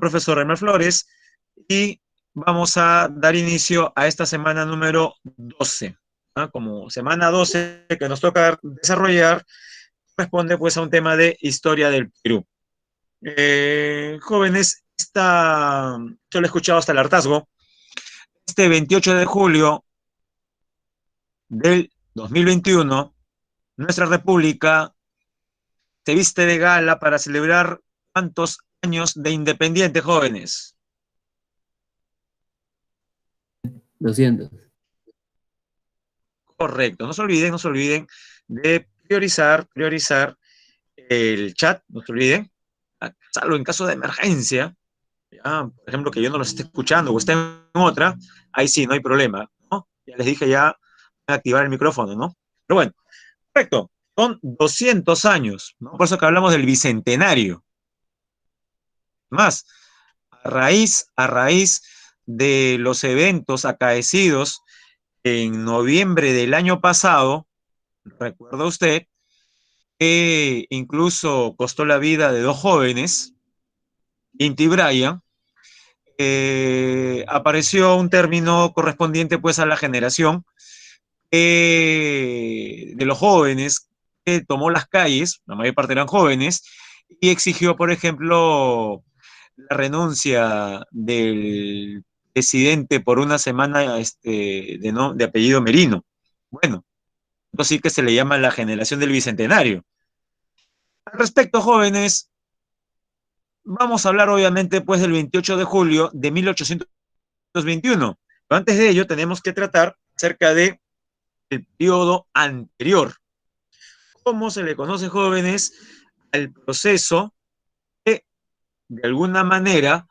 profesor Remer Flores y vamos a dar inicio a esta semana número 12. ¿Ah? Como semana 12 que nos toca desarrollar, responde pues a un tema de historia del Perú. Jóvenes, yo lo he escuchado hasta el hartazgo. Este 28 de julio del 2021, nuestra república se viste de gala para celebrar cuántos años de independiente, jóvenes. 200. Correcto, no se olviden de priorizar el chat, no se olviden, salvo en caso de emergencia, ya, por ejemplo, que yo no los esté escuchando o esté en otra, ahí sí, no hay problema, ¿no? Ya les dije ya, activar el micrófono, ¿no? Pero bueno, correcto, son 200 años, ¿no? Por eso que hablamos del bicentenario. Más, a raíz de los eventos acaecidos en noviembre del año pasado, recuerda usted, que incluso costó la vida de dos jóvenes, Inti y Brian, apareció un término correspondiente pues a la generación de los jóvenes que tomó las calles, la mayor parte eran jóvenes, y exigió, por ejemplo, la renuncia del presidente por una semana de apellido Merino. Bueno, esto sí que se le llama la generación del bicentenario. Al respecto, jóvenes, vamos a hablar obviamente pues del 28 de julio de 1821. Pero antes de ello tenemos que tratar acerca del periodo anterior. ¿Cómo se le conoce, jóvenes, al proceso que de alguna manera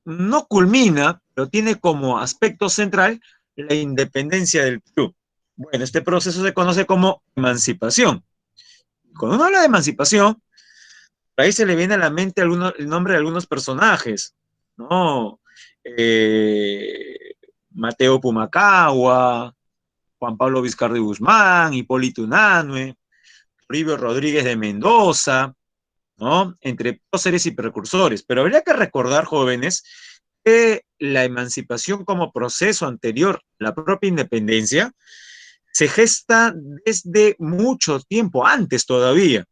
no culmina, pero tiene como aspecto central la independencia del Perú? Bueno, este proceso se conoce como emancipación. Cuando uno habla de emancipación, ahí se le viene a la mente el nombre de algunos personajes, ¿no? Mateo Pumacagua, Juan Pablo Vizcarra Guzmán, Hipólito Unanue, Toribio Rodríguez de Mendoza, ¿no? Entre próceres y precursores. Pero habría que recordar, jóvenes, que la emancipación como proceso anterior a la propia independencia se gesta desde mucho tiempo antes todavía.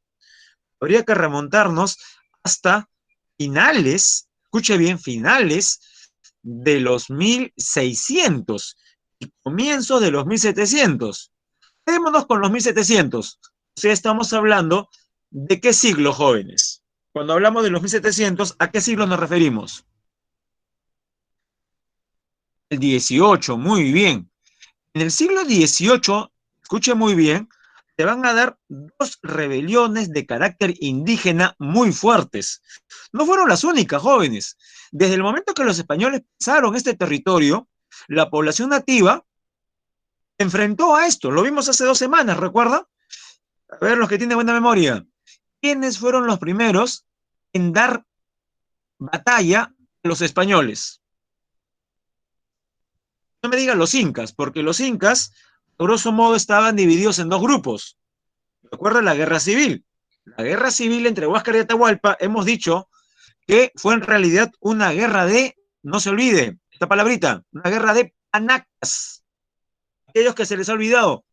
Habría que remontarnos hasta finales, escuche bien, finales de los 1600 y comienzos de los 1700. Quedémonos con los 1700. O sea, estamos hablando de qué siglo, jóvenes. Cuando hablamos de los 1700, ¿a qué siglo nos referimos? El 18, muy bien. En el siglo XVIII, escuche muy bien, se van a dar dos rebeliones de carácter indígena muy fuertes. No fueron las únicas, jóvenes. Desde el momento que los españoles pisaron este territorio, la población nativa se enfrentó a esto. Lo vimos hace 2 semanas, ¿recuerda? A ver, los que tienen buena memoria. ¿Quiénes fueron los primeros en dar batalla a los españoles? No me digan los incas, porque los incas, grosso modo, estaban divididos en dos grupos. Recuerda la guerra civil. La guerra civil entre Huáscar y Atahualpa, hemos dicho que fue en realidad una guerra de, no se olvide, esta palabrita, una guerra de panacas. Aquellos que se les ha olvidado,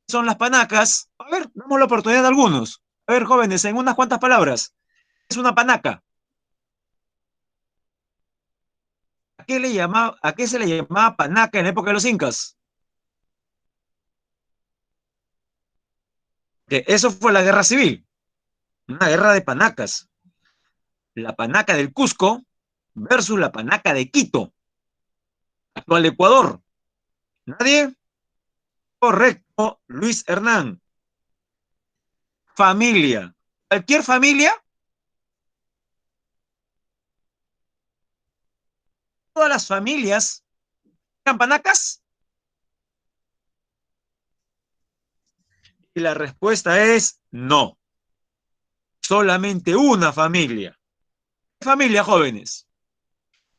son las panacas. A ver, damos la oportunidad a algunos. A ver, jóvenes, en unas cuantas palabras. Es una panaca. ¿A qué se le llamaba panaca en la época de los incas? Que eso fue la guerra civil, una guerra de panacas. La panaca del Cusco versus la panaca de Quito, actual Ecuador. ¿Nadie? Correcto, Luis Hernán. Familia. Cualquier familia, todas las familias eran panacas. Y la respuesta es no. Solamente una familia. ¿Qué familia, jóvenes?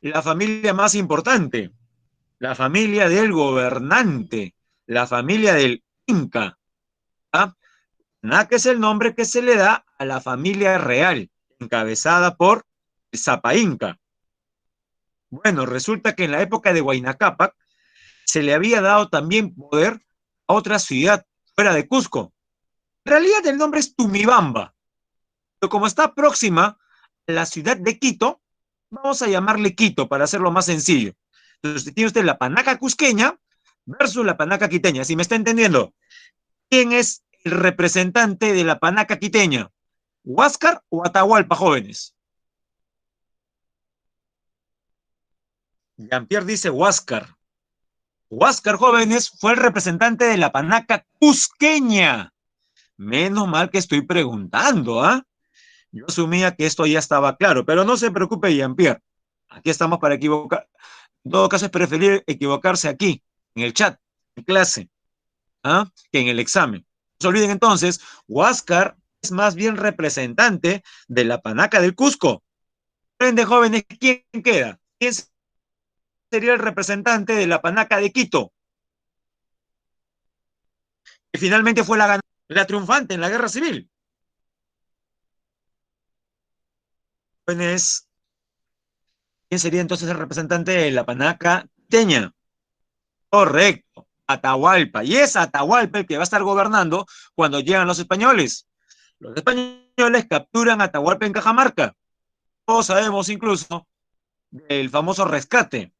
La familia más importante, la familia del gobernante, la familia del Inca. ¿Ah? Panaca es el nombre que se le da a la familia real, encabezada por el Zapa Inca. Bueno, resulta que en la época de Huayna Cápac se le había dado también poder a otra ciudad fuera de Cusco. En realidad el nombre es Tumibamba, pero como está próxima a la ciudad de Quito, vamos a llamarle Quito para hacerlo más sencillo. Entonces tiene usted la panaca cusqueña versus la panaca quiteña. ¿Sí me está entendiendo? ¿Quién es el representante de la panaca quiteña? ¿Huáscar o Atahualpa, jóvenes? Jean-Pierre dice Huáscar. Huáscar, jóvenes, fue el representante de la panaca cusqueña. Menos mal que estoy preguntando, ¿ah? Yo asumía que esto ya estaba claro, pero no se preocupe, Jean-Pierre. Aquí estamos para equivocar. En todo caso, es preferible equivocarse aquí, en el chat, en clase, ¿ah? Que en el examen. No se olviden entonces, Huáscar es más bien representante de la panaca del Cusco. De jóvenes, ¿quién queda? ¿Quién sería el representante de la panaca de Quito? Que finalmente fue la triunfante en la guerra civil. Jóvenes, ¿quién sería entonces el representante de la panaca quiteña? Correcto, Atahualpa. Y es Atahualpa el que va a estar gobernando cuando llegan los españoles. Los españoles capturan a Atahualpa en Cajamarca. Todos sabemos incluso del famoso rescate.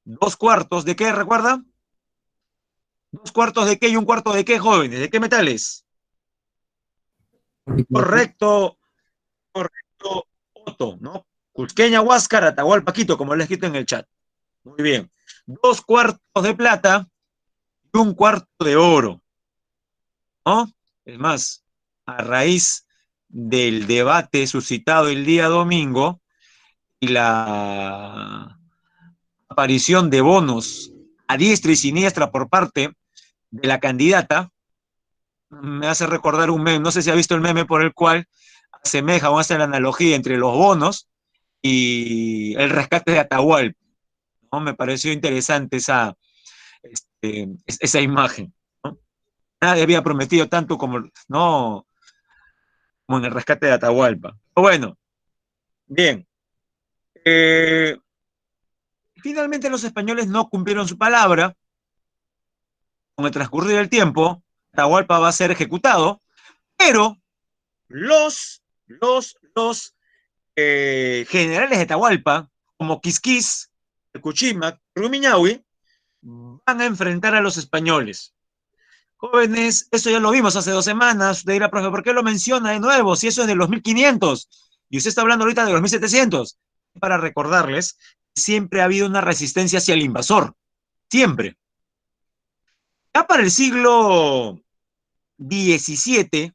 2 cuartos de qué, ¿recuerda? 2 cuartos de qué y 1 cuarto de qué, jóvenes. ¿De qué metales? Correcto, correcto, Otto, ¿no? Cusqueña, Huáscar, Atahualpa, Quito, como lo he escrito en el chat. Muy bien. 2 cuartos de plata y 1 cuarto de oro, ¿no? Es más, a raíz del debate suscitado el día domingo y la aparición de bonos a diestra y siniestra por parte de la candidata, me hace recordar un meme, no sé si ha visto el meme por el cual asemeja o hace la analogía entre los bonos y el rescate de Atahualpa, ¿no? Me pareció interesante esa imagen, ¿no? Nadie había prometido tanto como, no, como en el rescate de Atahualpa. Bueno, bien. Eh, Finalmente los españoles no cumplieron su palabra. Con el transcurrir del tiempo, Atahualpa va a ser ejecutado, pero los generales de Atahualpa, como Quisquis, Cuchimac, Rumiñahui, van a enfrentar a los españoles. Jóvenes, eso ya lo vimos hace 2 semanas. Usted dirá, profe, ¿por qué lo menciona de nuevo? Si eso es de los 1500 y usted está hablando ahorita de los 1700. Para recordarles, siempre ha habido una resistencia hacia el invasor. Siempre. Ya para el siglo XVII,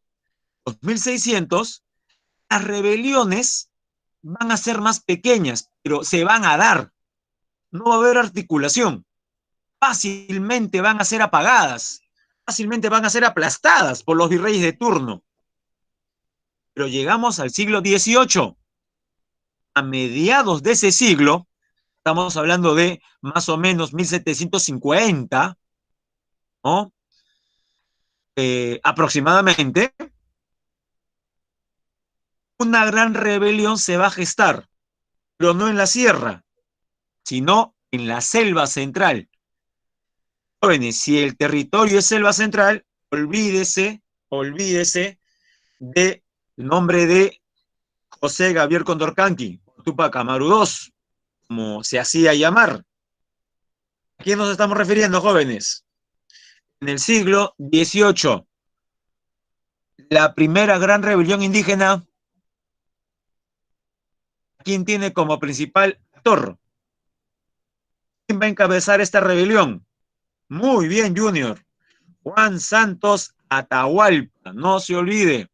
2600, las rebeliones van a ser más pequeñas, pero se van a dar. No va a haber articulación. Fácilmente van a ser apagadas. Fácilmente van a ser aplastadas por los virreyes de turno. Pero llegamos al siglo XVIII. A mediados de ese siglo, estamos hablando de más o menos 1750, ¿no? Aproximadamente, una gran rebelión se va a gestar, pero no en la sierra, sino en la selva central. Jóvenes, si el territorio es selva central, olvídese del nombre de José Gabriel Condorcanqui, Tupac Amaru II, como se hacía llamar. ¿A quién nos estamos refiriendo, jóvenes? En el siglo XVIII, la primera gran rebelión indígena, ¿quién tiene como principal actor? ¿Quién va a encabezar esta rebelión? Muy bien, Junior. Juan Santos Atahualpa, no se olvide.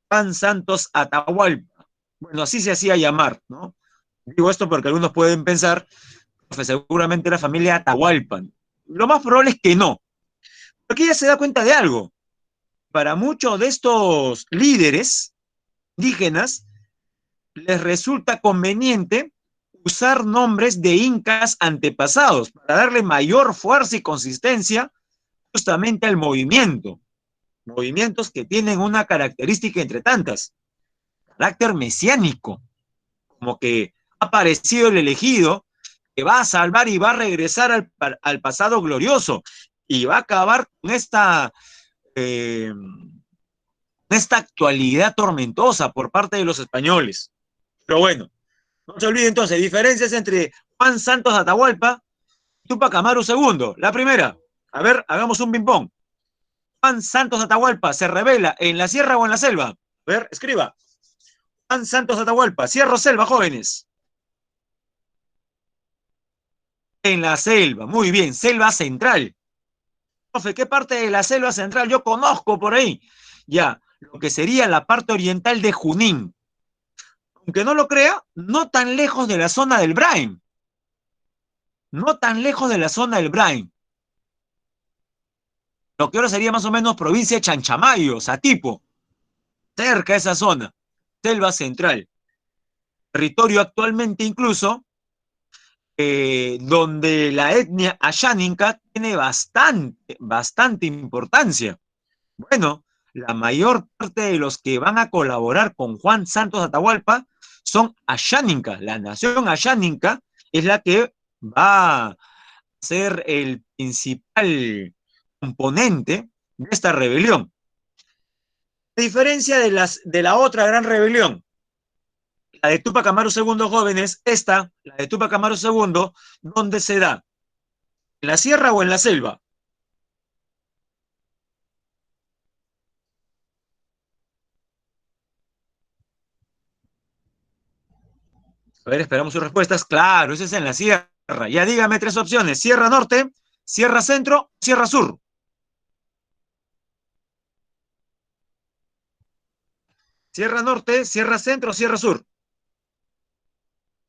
Juan Santos Atahualpa. Bueno, así se hacía llamar, ¿no? Digo esto porque algunos pueden pensar que seguramente era familia Atahualpa. Lo más probable es que no. Porque ella se da cuenta de algo. Para muchos de estos líderes indígenas les resulta conveniente usar nombres de incas antepasados para darle mayor fuerza y consistencia justamente al movimiento. Movimientos que tienen una característica entre tantas, carácter mesiánico, como que ha aparecido el elegido que va a salvar y va a regresar al pasado glorioso y va a acabar con esta actualidad tormentosa por parte de los españoles. Pero bueno, no se olvide entonces, diferencias entre Juan Santos Atahualpa y Túpac Amaru II. La primera, a ver, hagamos un ping-pong. Juan Santos Atahualpa se revela en la sierra o en la selva. A ver, escriba. Juan Santos Atahualpa, sierra o selva, jóvenes. En la selva, muy bien, selva central. Profe, ¿qué parte de la selva central yo conozco por ahí? Ya, lo que sería la parte oriental de Junín. Aunque no lo crea, no tan lejos de la zona del Brain. No tan lejos de la zona del Brain. Lo que ahora sería más o menos provincia de Chanchamayo, Satipo. Cerca de esa zona. Selva central. Territorio actualmente incluso donde la etnia ayáninca tiene bastante importancia. Bueno, la mayor parte de los que van a colaborar con Juan Santos Atahualpa son ayáninca. La nación ayáninca es la que va a ser el principal componente de esta rebelión. A diferencia de la otra gran rebelión, la de Túpac Amaru II, jóvenes, la de Túpac Amaru II, ¿dónde se da? ¿En la sierra o en la selva? A ver, esperamos sus respuestas. Claro, ese es en la sierra. Ya dígame tres opciones. Sierra Norte, Sierra Centro, Sierra Sur. Sierra Norte, Sierra Centro, Sierra Sur.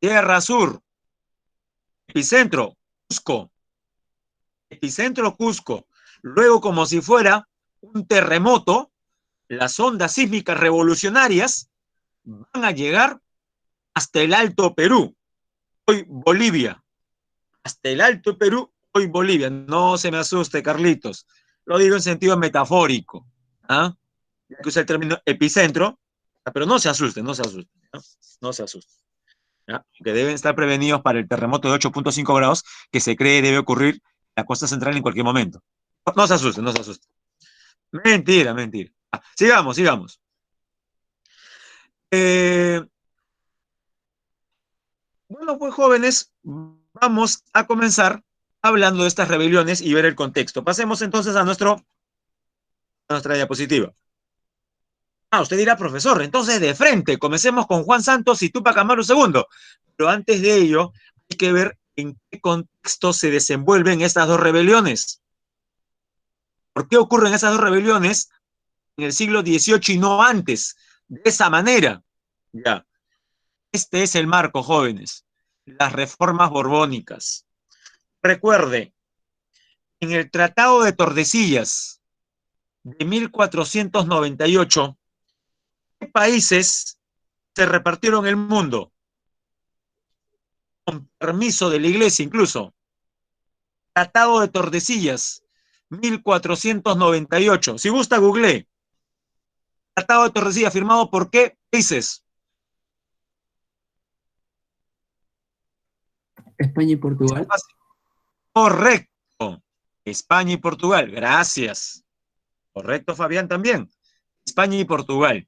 Sierra Sur. Epicentro, Cusco. Epicentro, Cusco. Luego, como si fuera un terremoto, las ondas sísmicas revolucionarias van a llegar hasta el Alto Perú, hoy Bolivia. Hasta el Alto Perú, hoy Bolivia. No se me asuste, Carlitos. Lo digo en sentido metafórico. ¿Ah? Ya que usa el término epicentro, pero no se asusten, no se asusten. ¿No? No se asusten. ¿Ya? Que deben estar prevenidos para el terremoto de 8.5 grados que se cree debe ocurrir en la costa central en cualquier momento. No, no se asusten, no se asusten. Mentira, mentira. Sigamos, sigamos. Eh, bueno, pues jóvenes, vamos a comenzar hablando de estas rebeliones y ver el contexto. Pasemos entonces a nuestra diapositiva. Usted dirá, profesor, entonces de frente, comencemos con Juan Santos y Túpac Amaru II. Pero antes de ello, hay que ver en qué contexto se desenvuelven estas dos rebeliones. ¿Por qué ocurren esas dos rebeliones en el siglo XVIII y no antes? De esa manera. Ya. Este es el marco, jóvenes. Las reformas borbónicas. Recuerde, en el Tratado de Tordesillas de 1498, ¿qué países se repartieron el mundo? Con permiso de la iglesia incluso. Tratado de Tordesillas, 1498. Si gusta, google. Tratado de Tordesillas, firmado por qué países. España y Portugal. Correcto. España y Portugal. Gracias. Correcto, Fabián, también. España y Portugal.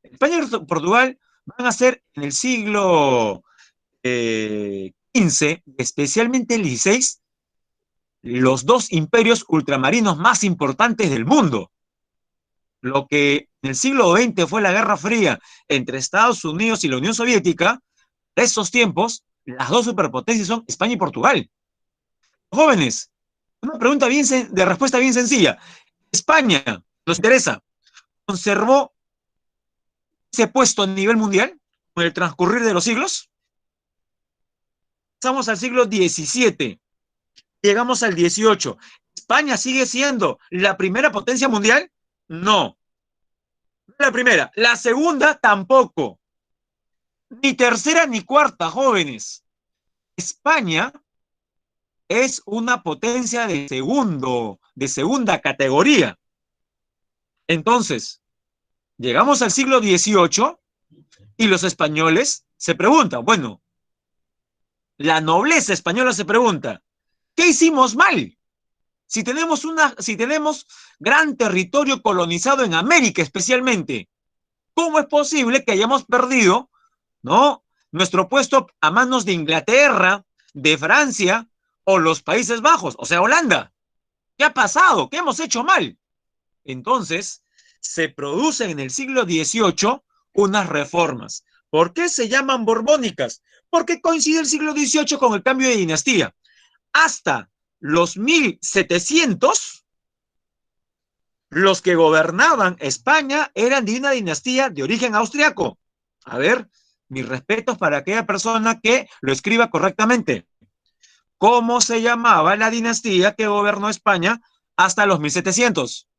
España y Portugal van a ser en el siglo XV, especialmente el XVI, los dos imperios ultramarinos más importantes del mundo. Lo que en el siglo XX fue la Guerra Fría entre Estados Unidos y la Unión Soviética, de esos tiempos, las dos superpotencias son España y Portugal. Jóvenes, una pregunta de respuesta bien sencilla. España, ¿nos interesa? ¿Conservó ese puesto a nivel mundial con el transcurrir de los siglos? Pasamos al siglo XVII, llegamos al XVIII. ¿España sigue siendo la primera potencia mundial? No. No la primera. La segunda tampoco. Ni tercera ni cuarta, jóvenes. España es una potencia de segunda categoría. Entonces, llegamos al siglo XVIII y los españoles se pregunta, bueno, la nobleza española se pregunta, ¿qué hicimos mal? Si tenemos gran territorio colonizado en América especialmente, ¿cómo es posible que hayamos perdido, ¿no?, nuestro puesto a manos de Inglaterra, de Francia o los Países Bajos, o sea, Holanda? ¿Qué ha pasado? ¿Qué hemos hecho mal? Entonces, se producen en el siglo XVIII unas reformas. ¿Por qué se llaman borbónicas? Porque coincide el siglo XVIII con el cambio de dinastía. Hasta los 1700, los que gobernaban España eran de una dinastía de origen austriaco. A ver, mis respetos para aquella persona que lo escriba correctamente. ¿Cómo se llamaba la dinastía que gobernó España hasta los 1700?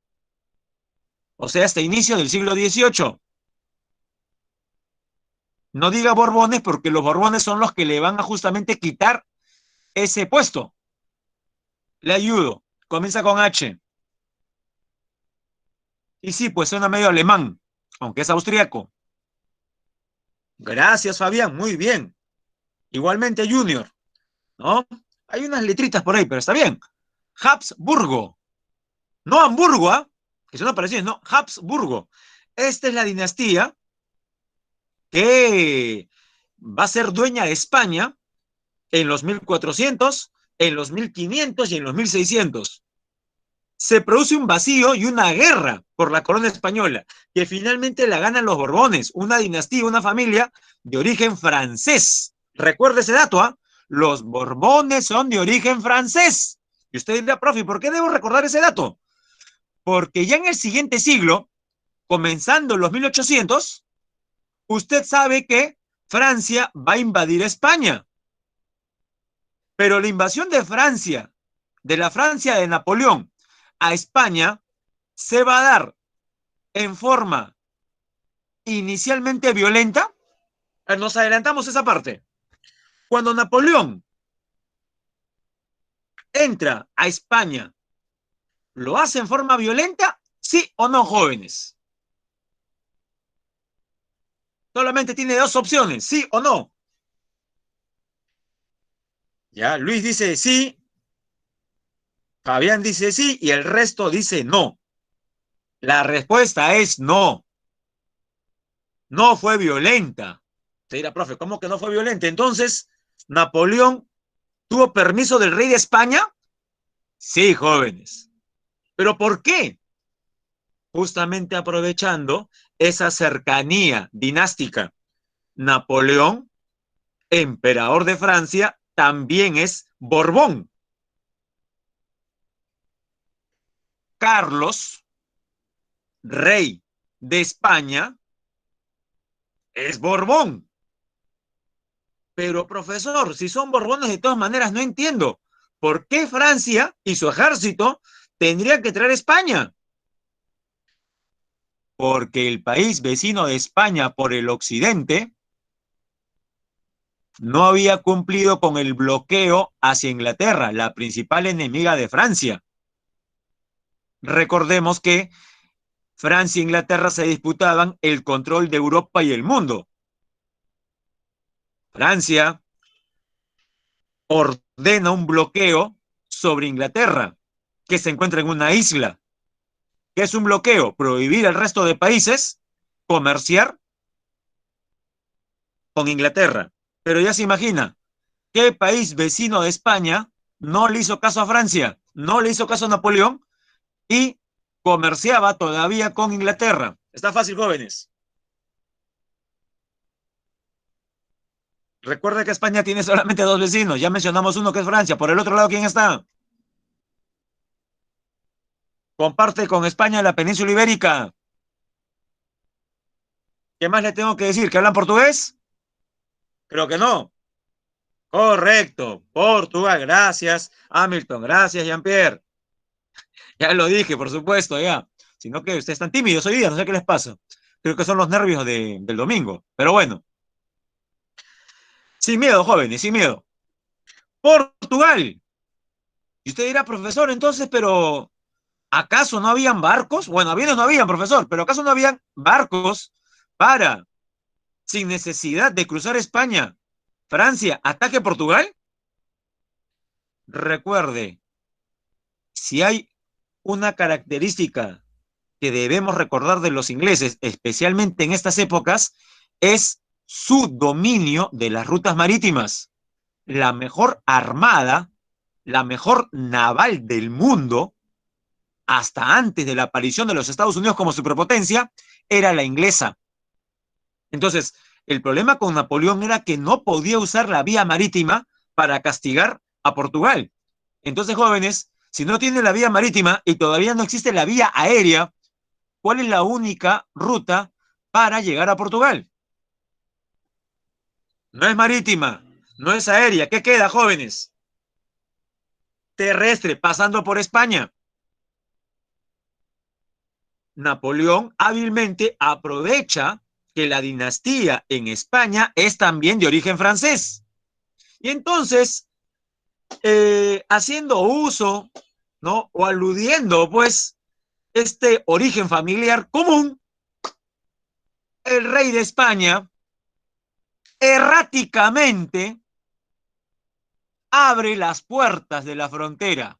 O sea, hasta inicio del siglo XVIII. No diga Borbones porque los Borbones son los que le van a justamente quitar ese puesto. Le ayudo. Comienza con H. Y sí, pues suena medio alemán, aunque es austríaco. Gracias, Fabián. Muy bien. Igualmente, Junior, ¿no? Hay unas letritas por ahí, pero está bien. Habsburgo. No Hamburgo, ¿ah? Que suena parecido, no. Habsburgo. Esta es la dinastía que va a ser dueña de España en los 1400, en los 1500 y en los 1600. Se produce un vacío y una guerra por la corona española, que finalmente la ganan los Borbones, una dinastía, una familia de origen francés. Recuerde ese dato, ¿ah? Los Borbones son de origen francés. Y usted dirá, profe, ¿por qué debo recordar ese dato? Porque ya en el siguiente siglo, comenzando los 1800, usted sabe que Francia va a invadir España. Pero la invasión de Francia, de la Francia de Napoleón a España, se va a dar en forma inicialmente violenta. Nos adelantamos esa parte. Cuando Napoleón entra a España, ¿lo hace en forma violenta? ¿Sí o no, jóvenes? Solamente tiene dos opciones, sí o no. Ya, Luis dice sí, Fabián dice sí y el resto dice no. La respuesta es no. No fue violenta. Se dirá, profe, ¿cómo que no fue violenta? Entonces, ¿Napoleón tuvo permiso del rey de España? Sí, jóvenes. ¿Pero por qué? Justamente aprovechando esa cercanía dinástica. Napoleón, emperador de Francia, también es Borbón. Carlos, rey de España, es Borbón. Pero, profesor, si son Borbones de todas maneras, no entiendo. ¿Por qué Francia y su ejército tendrían que traer a España? Porque el país vecino de España por el occidente no había cumplido con el bloqueo hacia Inglaterra, la principal enemiga de Francia. Recordemos que Francia e Inglaterra se disputaban el control de Europa y el mundo. Francia ordena un bloqueo sobre Inglaterra, que se encuentra en una isla. ¿Qué es un bloqueo? Prohibir al resto de países comerciar con Inglaterra. Pero ya se imagina, ¿qué país vecino de España no le hizo caso a Francia? No le hizo caso a Napoleón y comerciaba todavía con Inglaterra. Está fácil, jóvenes. Recuerde que España tiene solamente dos vecinos. Ya mencionamos uno que es Francia. Por el otro lado, ¿quién está? Comparte con España la península ibérica. ¿Qué más le tengo que decir? ¿Que hablan portugués? Creo que no. Correcto. Portugal. Gracias, Hamilton. Gracias, Jean-Pierre. Ya lo dije, por supuesto, ya. Sino que ustedes están tímidos hoy día, no sé qué les pasa. Creo que son los nervios del domingo. Pero bueno. Sin miedo, jóvenes, sin miedo. Portugal. Y usted dirá, profesor, entonces, pero ¿acaso no habían barcos? Bueno, aviones no habían, profesor, pero ¿acaso no habían barcos para sin necesidad de cruzar España. Francia, ataque Portugal. Recuerde, si hay una característica que debemos recordar de los ingleses, especialmente en estas épocas, es su dominio de las rutas marítimas. La mejor armada, la mejor naval del mundo, hasta antes de la aparición de los Estados Unidos como superpotencia, era la inglesa. Entonces, el problema con Napoleón era que no podía usar la vía marítima para castigar a Portugal. Entonces, jóvenes, si no tiene la vía marítima y todavía no existe la vía aérea, ¿cuál es la única ruta para llegar a Portugal? No es marítima, no es aérea. ¿Qué queda, jóvenes? Terrestre, pasando por España. Napoleón hábilmente aprovecha que la dinastía en España es también de origen francés. Y entonces, haciendo uso, ¿no? O aludiendo, pues, este origen familiar común, el rey de España erráticamente abre las puertas de la frontera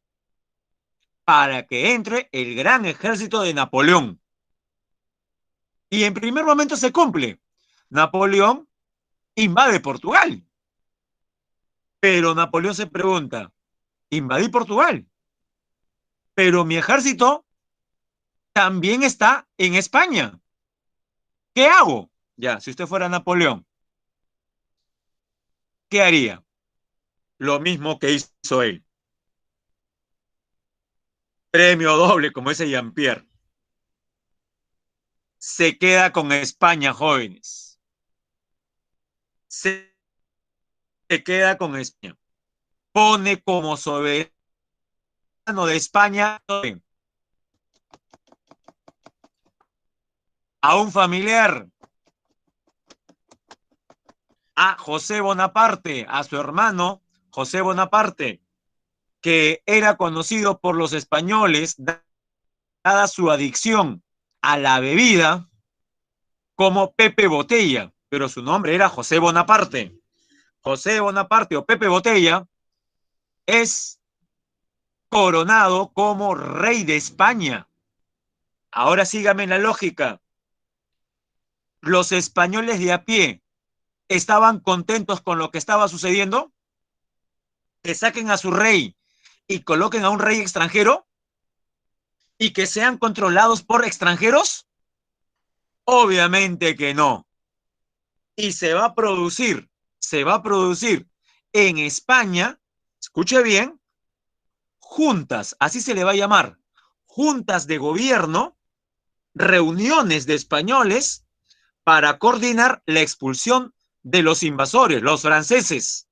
para que entre el gran ejército de Napoleón. Y en primer momento se cumple. Napoleón invade Portugal. Pero Napoleón se pregunta, invadí Portugal, pero mi ejército también está en España. ¿Qué hago? Ya, si usted fuera Napoleón, ¿qué haría? Lo mismo que hizo él. Premio doble, como dice Jean-Pierre. Se queda con España, jóvenes. Se queda con España. Pone como soberano de España a un familiar, a José Bonaparte, a su hermano José Bonaparte, que era conocido por los españoles, dada su adicción a la bebida, como Pepe Botella, pero su nombre era José Bonaparte. José Bonaparte o Pepe Botella es coronado como rey de España. Ahora sígame la lógica. Los españoles de a pie estaban contentos con lo que estaba sucediendo, que saquen a su rey y coloquen a un rey extranjero y que sean controlados por extranjeros. Obviamente que no. Y se va a producir en España, escuche bien, juntas, así se le va a llamar, juntas de gobierno, reuniones de españoles para coordinar la expulsión de los invasores, los franceses.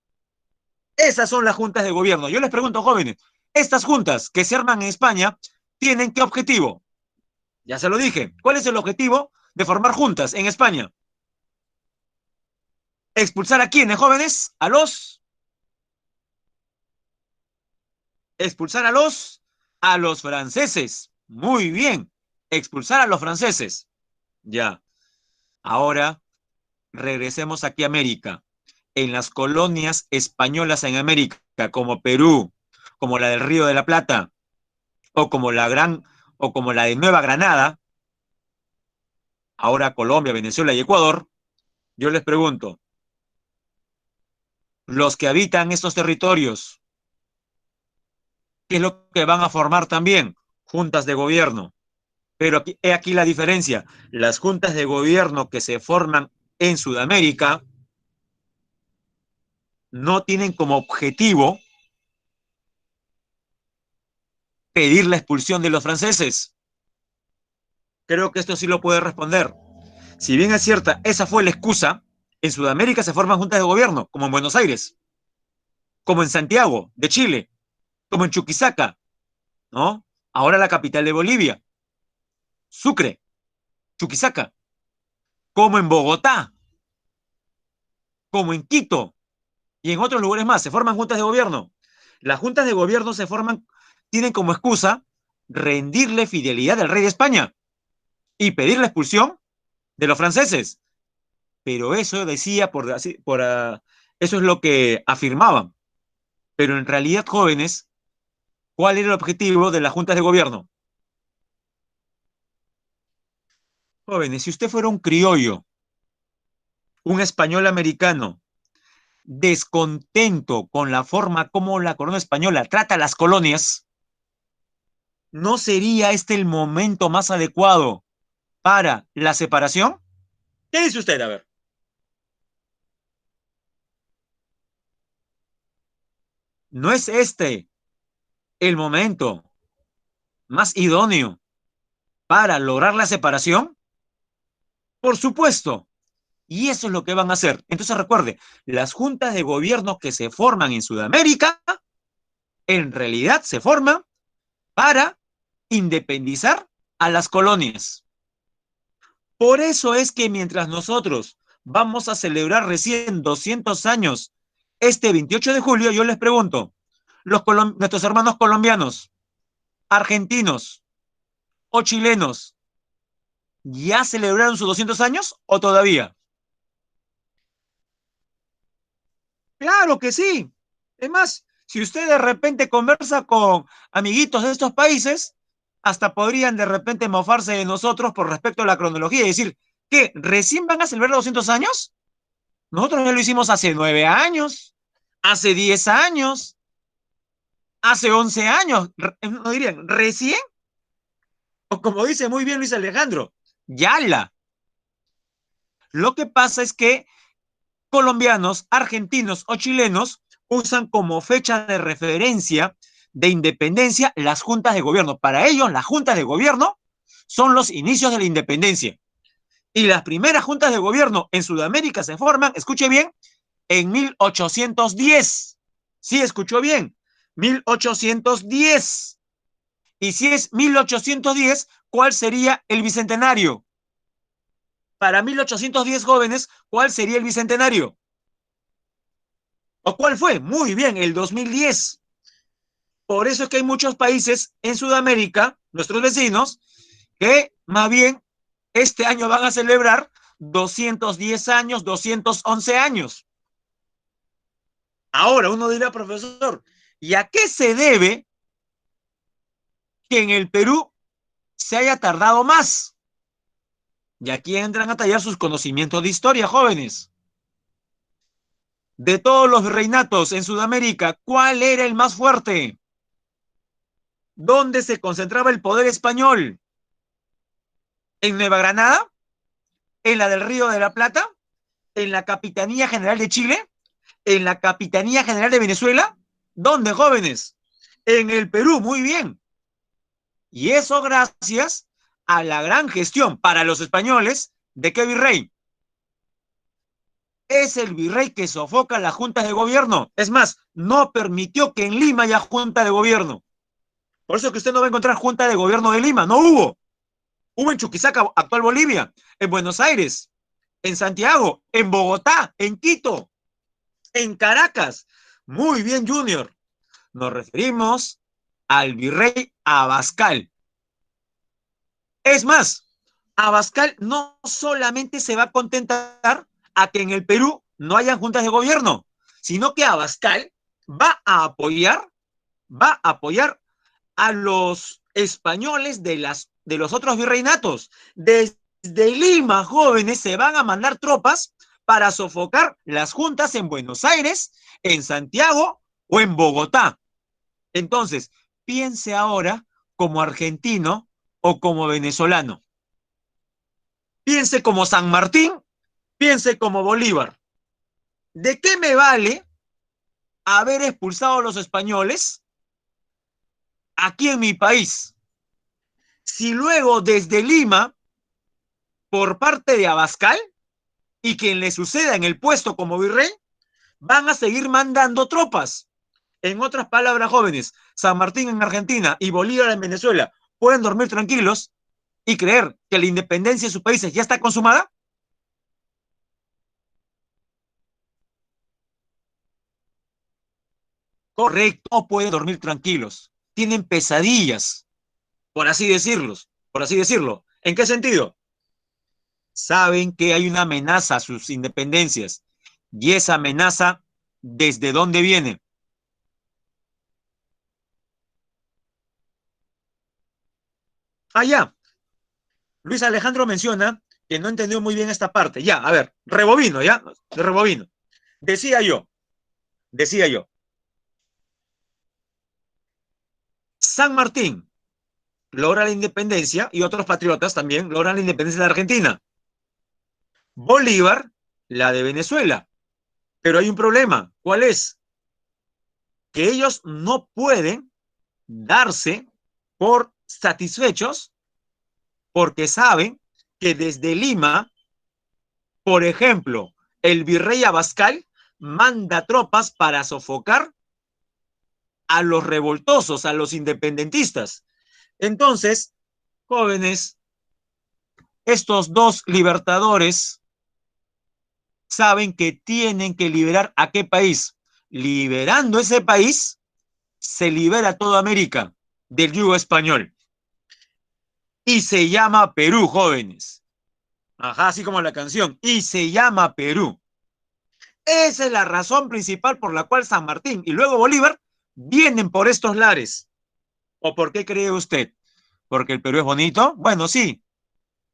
Esas son las juntas de gobierno. Yo les pregunto, jóvenes, estas juntas que se arman en España, ¿tienen qué objetivo? Ya se lo dije. ¿Cuál es el objetivo de formar juntas en España? ¿Expulsar a quiénes, jóvenes? A los... Expulsar a los franceses. Muy bien. Expulsar a los franceses. Ya. Ahora regresemos aquí a América. En las colonias españolas en América, como Perú, como la del Río de la Plata, o como o como la de Nueva Granada, ahora Colombia, Venezuela y Ecuador, yo les pregunto, los que habitan estos territorios, ¿qué es lo que van a formar también? Juntas de gobierno. Pero he aquí la diferencia. Las juntas de gobierno que se forman en Sudamérica no tienen como objetivo pedir la expulsión de los franceses. Creo que esto sí lo puede responder. Si bien es cierta, esa fue la excusa, en Sudamérica se forman juntas de gobierno, como en Buenos Aires, como en Santiago, de Chile, como en Chuquisaca, ¿no? Ahora la capital de Bolivia, Sucre, Chuquisaca, como en Bogotá, como en Quito y en otros lugares más, se forman juntas de gobierno. Las juntas de gobierno se forman, tienen como excusa rendirle fidelidad al rey de España y pedir la expulsión de los franceses. Pero eso decía, eso es lo que afirmaban. Pero en realidad, jóvenes, ¿cuál era el objetivo de las juntas de gobierno? Jóvenes, si usted fuera un criollo, un español americano, descontento con la forma como la corona española trata a las colonias, ¿no sería este el momento más adecuado para la separación? ¿Qué dice usted? A ver. ¿No es este el momento más idóneo para lograr la separación? Por supuesto. Y eso es lo que van a hacer. Entonces recuerde, las juntas de gobierno que se forman en Sudamérica, en realidad se forman para independizar a las colonias. Por eso es que mientras nosotros vamos a celebrar recién 200 años este 28 de julio, yo les pregunto, nuestros hermanos colombianos, argentinos o chilenos, ¿ya celebraron sus 200 años o todavía? Claro que sí. Es más, si usted de repente conversa con amiguitos de estos países, hasta podrían de repente mofarse de nosotros por respecto a la cronología y decir, ¿qué? ¿Recién van a celebrar 200 años? Nosotros ya lo hicimos hace 9 años, hace 10 años, hace 11 años. No dirían, ¿recién? O como dice muy bien Luis Alejandro, ¡yala! Lo que pasa es que colombianos, argentinos o chilenos usan como fecha de referencia de independencia las juntas de gobierno. Para ellos, las juntas de gobierno son los inicios de la independencia. Y las primeras juntas de gobierno en Sudamérica se forman, escuche bien, en 1810. Sí, escuchó bien, 1810. Y si es 1810, ¿cuál sería el bicentenario? Para 1810 jóvenes, ¿cuál sería el bicentenario? ¿O cuál fue? Muy bien, el 2010. Por eso es que hay muchos países en Sudamérica, nuestros vecinos, que más bien este año van a celebrar 210 años, 211 años. Ahora uno dirá, profesor, ¿y a qué se debe que en el Perú se haya tardado más? Y aquí entran a tallar sus conocimientos de historia, jóvenes. De todos los reinatos en Sudamérica, ¿cuál era el más fuerte? ¿Dónde se concentraba el poder español? ¿En Nueva Granada? ¿En la del Río de la Plata? ¿En la Capitanía General de Chile? ¿En la Capitanía General de Venezuela? ¿Dónde, jóvenes? En el Perú, muy bien. Y eso gracias a la gran gestión para los españoles de qué virrey. Es el virrey que sofoca las juntas de gobierno. Es más, no permitió que en Lima haya junta de gobierno. Por eso que usted no va a encontrar junta de gobierno de Lima. No hubo. Hubo en Chuquisaca, actual Bolivia, en Buenos Aires, en Santiago, en Bogotá, en Quito, en Caracas. Muy bien, Junior. Nos referimos al virrey Abascal. Es más, Abascal no solamente se va a contentar a que en el Perú no haya juntas de gobierno, sino que Abascal va a apoyar a los españoles de los otros virreinatos. Desde Lima, jóvenes, se van a mandar tropas para sofocar las juntas en Buenos Aires, en Santiago o en Bogotá. Entonces, piense ahora como argentino o como venezolano. Piense como San Martín, piense como Bolívar. ¿De qué me vale haber expulsado a los españoles aquí en mi país si luego desde Lima, por parte de Abascal y quien le suceda en el puesto como virrey, van a seguir mandando tropas? En otras palabras, jóvenes, San Martín en Argentina y Bolívar en Venezuela pueden dormir tranquilos y creer que la independencia de sus países ya está consumada. Correcto, no pueden dormir tranquilos. Tienen pesadillas, por así decirlo. ¿En qué sentido? saben que hay una amenaza a sus independencias. Y esa amenaza, ¿desde dónde viene? Ah, ya. Luis Alejandro menciona que no entendió muy bien esta parte. Ya, a ver, rebobino, ya, rebobino. Decía yo, decía yo, San Martín logra la independencia y otros patriotas también logran la independencia de Argentina. Bolívar, la de Venezuela. Pero hay un problema. ¿Cuál es? Que ellos no pueden darse por satisfechos porque saben que desde Lima, por ejemplo, el virrey Abascal manda tropas para sofocar a los revoltosos, a los independentistas. Entonces, jóvenes, estos dos libertadores saben que tienen que liberar a qué país. Liberando ese país, se libera toda América del yugo español. Y se llama Perú, jóvenes. Ajá, así como la canción. Y se llama Perú. Esa es la razón principal por la cual San Martín y luego Bolívar vienen por estos lares. ¿O por qué cree usted? ¿Porque el Perú es bonito? Bueno, sí.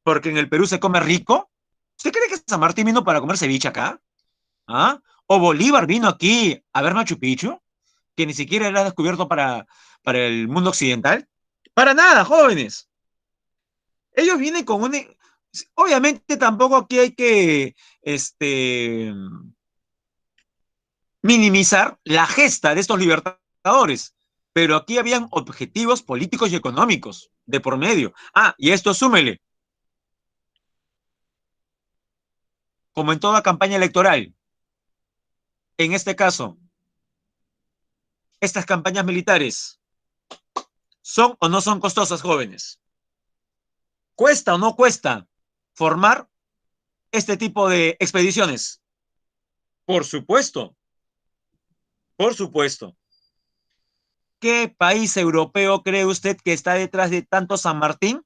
¿Porque en el Perú se come rico? ¿Usted cree que San Martín vino para comer ceviche acá? ¿Ah? ¿O Bolívar vino aquí a ver Machu Picchu? Que ni siquiera era descubierto para el mundo occidental. Para nada, jóvenes. Ellos vienen con un... Obviamente tampoco aquí hay que minimizar la gesta de estos libertadores, pero aquí habían objetivos políticos y económicos de por medio. Ah, y esto súmele, como en toda campaña electoral, en este caso, estas campañas militares, ¿son o no son costosas, jóvenes? ¿Cuesta o no cuesta formar este tipo de expediciones? Por supuesto, por supuesto. ¿Qué país europeo cree usted que está detrás de tanto San Martín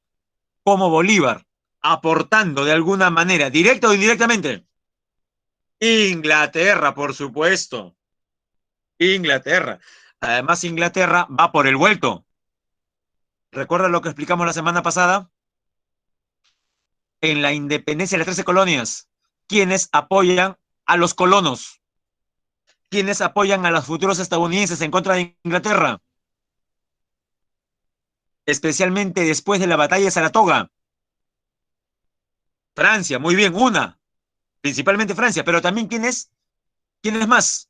como Bolívar, aportando de alguna manera, directa o indirectamente? Inglaterra, por supuesto. Inglaterra. Además, Inglaterra va por el vuelto. ¿Recuerda lo que explicamos la semana pasada? En la independencia de las 13 colonias, quienes apoyan a los colonos, quienes apoyan a los futuros estadounidenses en contra de Inglaterra, especialmente después de la batalla de Saratoga. Francia, muy bien, una, principalmente Francia, pero también ¿quién es más?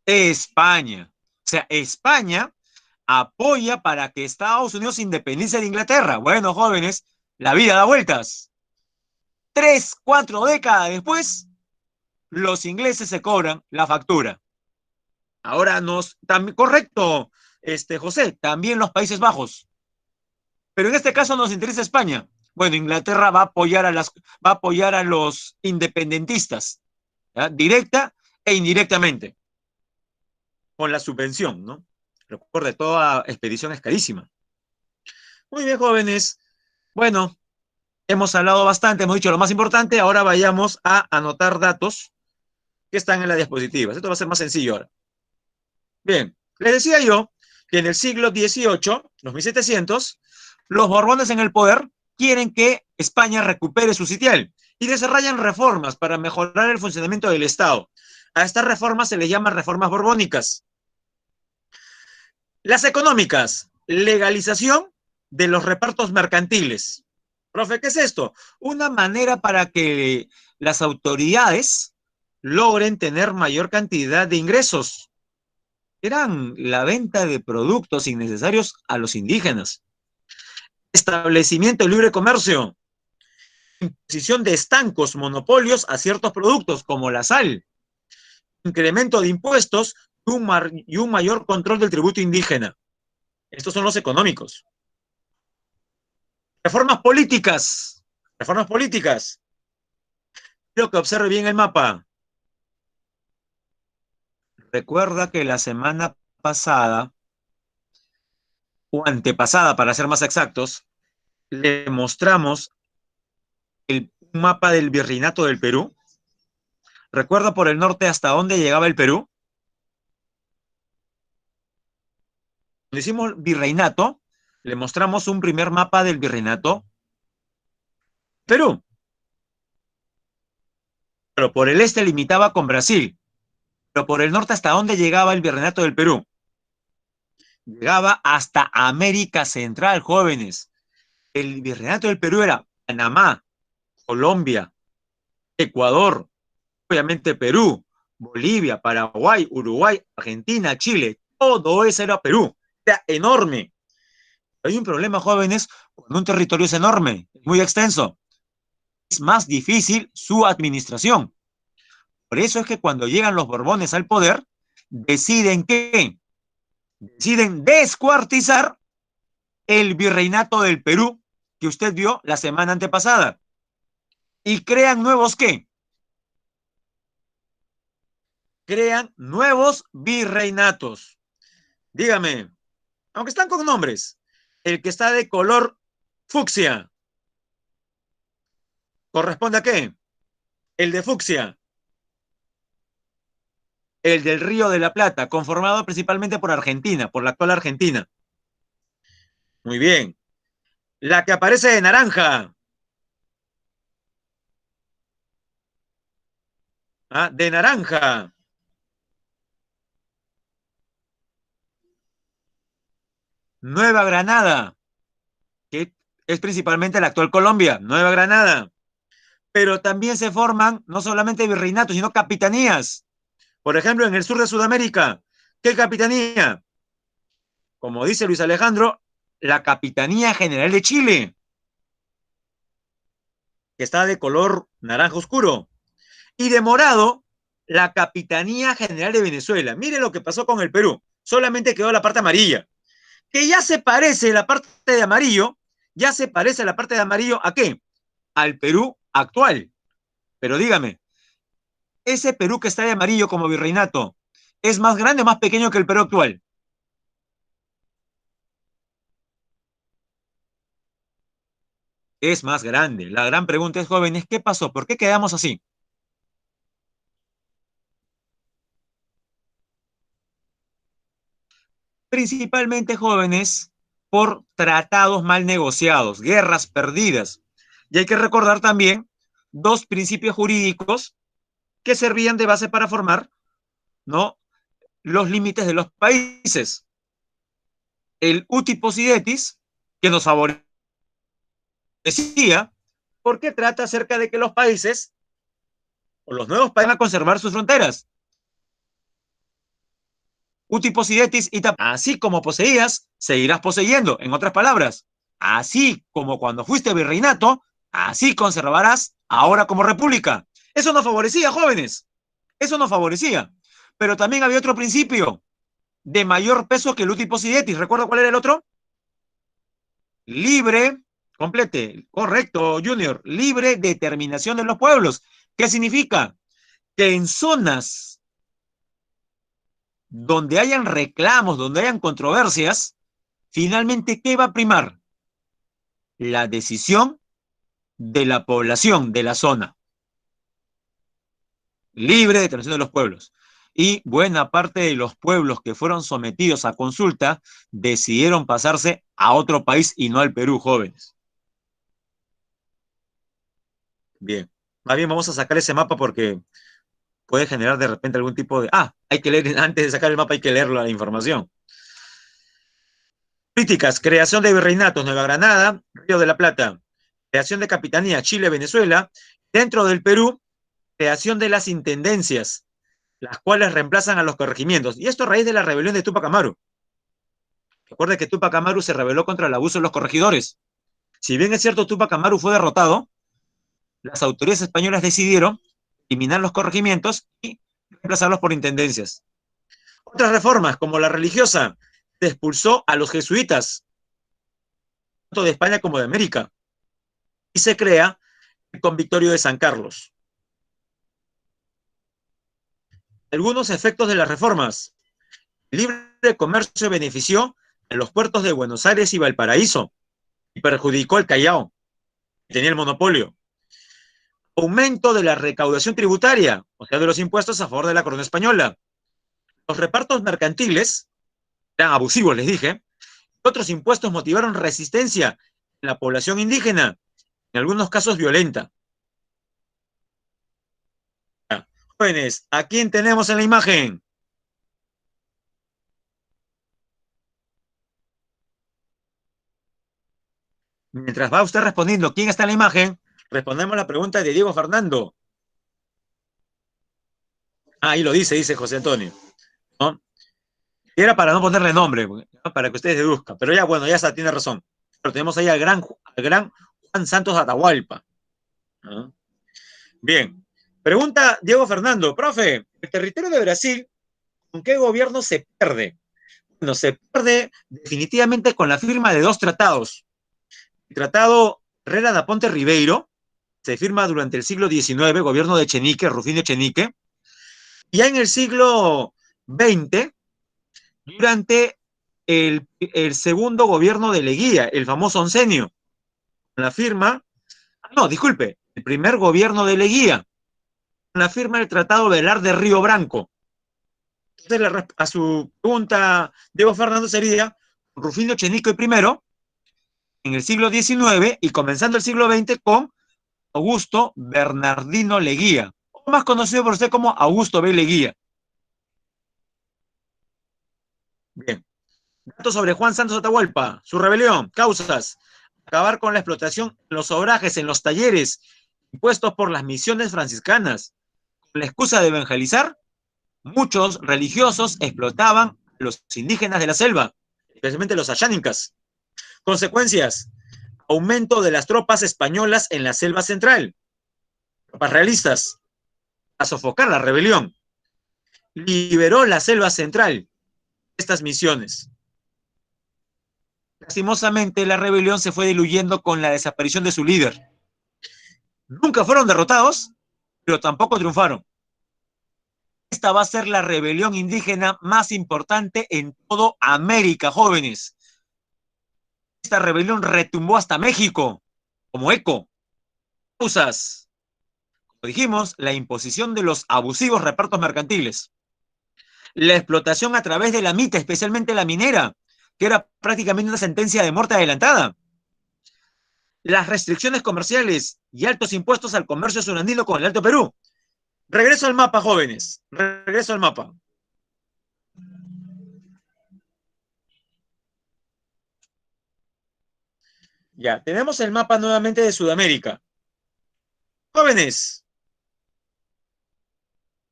España. O sea, España apoya para que Estados Unidos se independice de Inglaterra. Bueno, jóvenes, la vida da vueltas. 3, 4 décadas después, los ingleses se cobran la factura. Ahora también, correcto, José, también los Países Bajos. Pero en este caso nos interesa España. Bueno, Inglaterra va a apoyar a los independentistas, ¿ya? Directa e indirectamente, con la subvención, ¿no? Recuerde, toda expedición es carísima. Muy bien, jóvenes. Bueno, hemos hablado bastante, hemos dicho lo más importante. Ahora vayamos a anotar datos que están en las diapositivas. Esto va a ser más sencillo ahora. Bien, les decía yo que en el siglo XVIII, los 1700, los Borbones en el poder quieren que España recupere su sitial y desarrollan reformas para mejorar el funcionamiento del Estado. A estas reformas se les llama reformas borbónicas. Las económicas, legalización de los repartos mercantiles. Profe, ¿qué es esto? Una manera para que las autoridades logren tener mayor cantidad de ingresos. Eran la venta de productos innecesarios a los indígenas. Establecimiento de libre comercio. Imposición de estancos, monopolios a ciertos productos como la sal. Incremento de impuestos y un mayor control del tributo indígena. Estos son los económicos. Reformas políticas. Reformas políticas. Quiero que observe bien el mapa. Recuerda que la semana pasada, o antepasada para ser más exactos, le mostramos un mapa del virreinato del Perú? ¿Recuerda por el norte hasta dónde llegaba el Perú? Cuando hicimos virreinato, le mostramos un primer mapa del virreinato Perú, pero por el este limitaba con Brasil, pero por el norte hasta dónde llegaba el virreinato del Perú. Llegaba hasta América Central, jóvenes. El virreinato del Perú era Panamá, Colombia, Ecuador, obviamente Perú, Bolivia, Paraguay, Uruguay, Argentina, Chile. Todo eso era Perú. Era enorme. Hay un problema, jóvenes, cuando un territorio es enorme, muy extenso. Es más difícil su administración. Por eso es que cuando llegan los Borbones al poder, deciden que deciden descuartizar el virreinato del Perú que usted vio la semana antepasada y crean nuevos ¿qué? Crean nuevos virreinatos. Dígame, aunque están con nombres, el que está de color fucsia, ¿corresponde a qué? El de fucsia, el del Río de la Plata, conformado principalmente por Argentina, por la actual Argentina. Muy bien. La que aparece de naranja, ¿ah? De naranja, Nueva Granada, que es principalmente la actual Colombia, Nueva Granada. Pero también se forman no solamente virreinatos, sino capitanías. Por ejemplo, en el sur de Sudamérica, ¿qué capitanía? Como dice Luis Alejandro, la Capitanía General de Chile, que está de color naranja oscuro. Y de morado, la Capitanía General de Venezuela. Mire lo que pasó con el Perú. Solamente quedó la parte amarilla. Que ya se parece la parte de amarillo, ya se parece la parte de amarillo ¿a qué? Al Perú actual. Pero dígame, ese Perú que está de amarillo como virreinato, ¿es más grande o más pequeño que el Perú actual? Es más grande. La gran pregunta es, jóvenes, ¿qué pasó? ¿Por qué quedamos así? Principalmente, jóvenes, por tratados mal negociados, guerras perdidas. Y hay que recordar también dos principios jurídicos que servían de base para formar, ¿no?, los límites de los países. El uti possidetis, que nos favorecía, porque trata acerca de que los países o los nuevos países van a conservar sus fronteras. Uti possidetis y así como poseías, seguirás poseyendo. En otras palabras, así como cuando fuiste virreinato, así conservarás ahora como república. Eso nos favorecía, jóvenes. Eso nos favorecía. Pero también había otro principio de mayor peso que el uti possidetis. ¿Recuerda cuál era el otro? Libre, complete, correcto, Junior, libre determinación de los pueblos. ¿Qué significa? Que en zonas donde hayan reclamos, donde hayan controversias, finalmente, ¿qué va a primar? La decisión de la población de la zona. Libre determinación de los pueblos. Y buena parte de los pueblos que fueron sometidos a consulta decidieron pasarse a otro país y no al Perú, jóvenes. Bien. Más bien vamos a sacar ese mapa porque puede generar de repente algún tipo de... Ah, hay que leer, antes de sacar el mapa hay que leer la información. Políticas, creación de virreinatos, Nueva Granada, Río de la Plata, creación de capitanía, Chile, Venezuela, dentro del Perú, creación de las intendencias, las cuales reemplazan a los corregimientos. Y esto a raíz de la rebelión de Tupac Amaru. Recuerda que Tupac Amaru se rebeló contra el abuso de los corregidores. Si bien es cierto, Tupac Amaru fue derrotado, las autoridades españolas decidieron eliminar los corregimientos y reemplazarlos por intendencias. Otras reformas, como la religiosa, se expulsó a los jesuitas, tanto de España como de América, y se crea el Convictorio de San Carlos. Algunos efectos de las reformas. El libre comercio benefició a los puertos de Buenos Aires y Valparaíso y perjudicó el Callao, que tenía el monopolio. Aumento de la recaudación tributaria, o sea, de los impuestos a favor de la corona española. Los repartos mercantiles eran abusivos, les dije. Otros impuestos motivaron resistencia en la población indígena, en algunos casos violenta. Jóvenes, ¿a quién tenemos en la imagen? Mientras va usted respondiendo quién está en la imagen, respondemos la pregunta de Diego Fernando. Ahí lo dice José Antonio, ¿no? Y era para no ponerle nombre, ¿no? Para que ustedes deduzcan. Pero ya, bueno, ya está, tiene razón. Pero tenemos ahí al gran Juan Santos Atahualpa, ¿no? Bien. Pregunta Diego Fernando, profe, ¿el territorio de Brasil con qué gobierno se pierde? Bueno, se pierde definitivamente con la firma de dos tratados. El tratado Herrera da Ponte Ribeiro se firma durante el siglo XIX, gobierno de Echenique, Rufino Echenique, y ya en el siglo XX, durante el segundo gobierno de Leguía, el famoso oncenio, con la firma, no, disculpe, el primer gobierno de Leguía, con la firma del Tratado Velar de Río Branco. Entonces, a su pregunta, Diego Fernando sería Rufino Echenique I, en el siglo XIX y comenzando el siglo XX con Augusto Bernardino Leguía, o más conocido por usted como Augusto B. Leguía. Bien. Datos sobre Juan Santos Atahualpa, su rebelión, causas, acabar con la explotación en los obrajes, en los talleres, impuestos por las misiones franciscanas. Con la excusa de evangelizar, muchos religiosos explotaban a los indígenas de la selva, especialmente los ayánicas. Consecuencias, aumento de las tropas españolas en la selva central, tropas realistas, a sofocar la rebelión. Liberó la selva central, estas misiones. Lastimosamente, la rebelión se fue diluyendo con la desaparición de su líder. Nunca fueron derrotados, pero tampoco triunfaron. Esta va a ser la rebelión indígena más importante en toda América, jóvenes. Esta rebelión retumbó hasta México, como eco. Causas, como dijimos, la imposición de los abusivos repartos mercantiles. La explotación a través de la mita, especialmente la minera, que era prácticamente una sentencia de muerte adelantada. Las restricciones comerciales y altos impuestos al comercio surandino con el Alto Perú. Regreso al mapa, jóvenes. Regreso al mapa. Ya, tenemos el mapa nuevamente de Sudamérica. Jóvenes,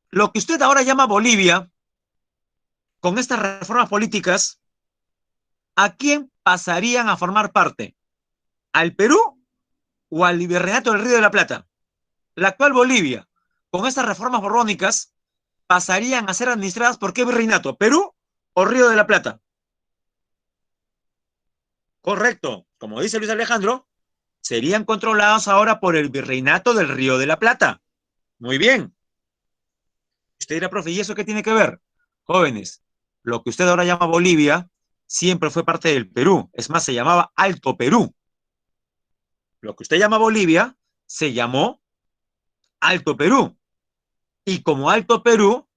lo que usted ahora llama Bolivia, con estas reformas políticas, ¿a quién pasarían a formar parte? ¿Al Perú o al Virreinato del Río de la Plata? La actual Bolivia, con estas reformas borbónicas, pasarían a ser administradas por qué virreinato, Perú o Río de la Plata. Correcto, como dice Luis Alejandro, serían controlados ahora por el virreinato del Río de la Plata. Muy bien. Usted dirá, profe, ¿y eso qué tiene que ver? Jóvenes, lo que usted ahora llama Bolivia siempre fue parte del Perú. Es más, se llamaba Alto Perú. Lo que usted llama Bolivia se llamó Alto Perú. Y como Alto Perú,